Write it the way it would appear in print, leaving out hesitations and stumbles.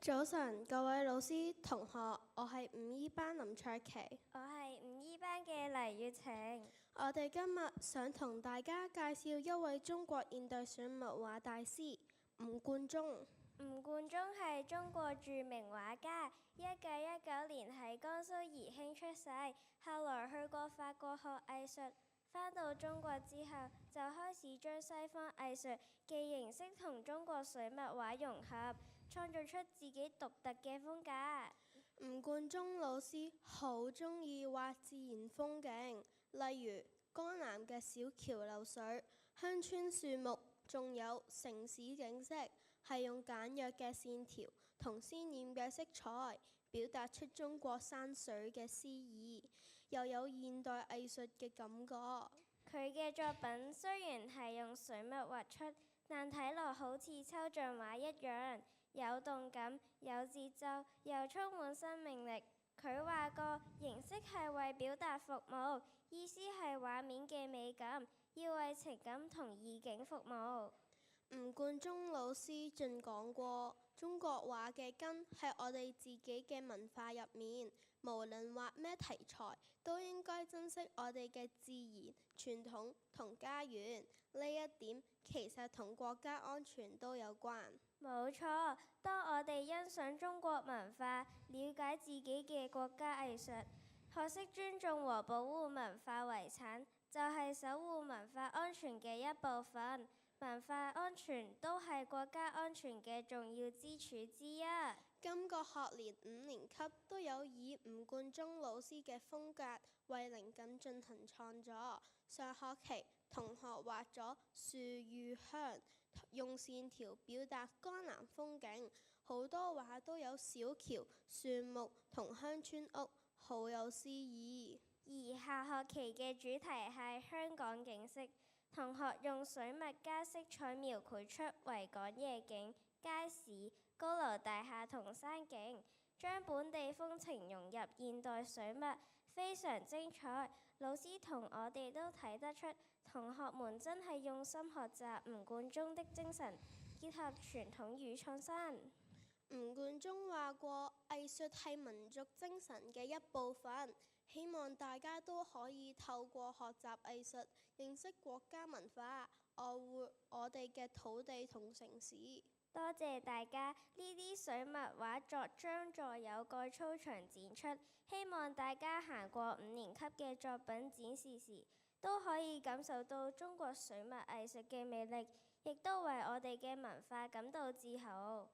早晨，各位老師、同學，我係5E班林卓琪。我係5E班嘅黎月晴。我哋今日想同大家介紹一位中國現代水墨畫大師吳冠中。吳冠中係中國著名畫家，1919年喺江蘇宜興出世，後來去過法國學藝術，返到中國之後就開始將西方藝術嘅形式同中國水墨畫融合，創造出自己獨特嘅風格。吳冠中老師好鍾意畫自然風景，例如江南嘅小橋流水、鄉村樹木，仲有城市景色，係用簡約嘅線條同鮮豔嘅色彩，表達出中國山水嘅詩意，又有現代藝術嘅感覺。佢嘅作品雖然係用水墨畫出，但睇落好似抽象畫一樣，有動感、有節奏，又充滿生命力。佢話過，形式係為表達服務，意思係畫面嘅美感，要為情感同意境服務。吳冠中老師仲講過，中國畫嘅根係我哋自己嘅文化入面，無論畫咩題材，都應該珍惜我哋嘅自然、傳統同家園。呢一點其實同國家安全都有關。冇錯，當我哋欣賞中國文化，了解自己嘅國家藝術，學識尊重和保護文化遺產，就係守護文化安全嘅一部分。文化安全都係國家安全嘅重要支柱之一。今個學年5年級都有以吳冠中老師嘅風格為靈感進行創作。上學期同學畫咗樹遇鄉，用線條表達江南風景，好多畫都有小橋、樹木同鄉村屋，好有詩意。而下學期嘅主題係香港景色。同學用水墨加色彩描繪出維港夜景、街市、高樓大廈同山景，將本地風情融入現代水墨，非常精彩。老師同我哋都睇得出，同學們真係用心學習吳冠中的精神，結合傳統與創新。吳冠中話過，藝術係民族精神嘅一部分，希望大家都可以透過學習藝術，認識國家文化，愛護我哋嘅土地同城市。多謝大家，呢啲水墨畫作將在有蓋操場展出，希望大家行過5年級嘅作品展示時，都可以感受到中國水墨藝術嘅魅力，亦都為我哋嘅文化感到自豪。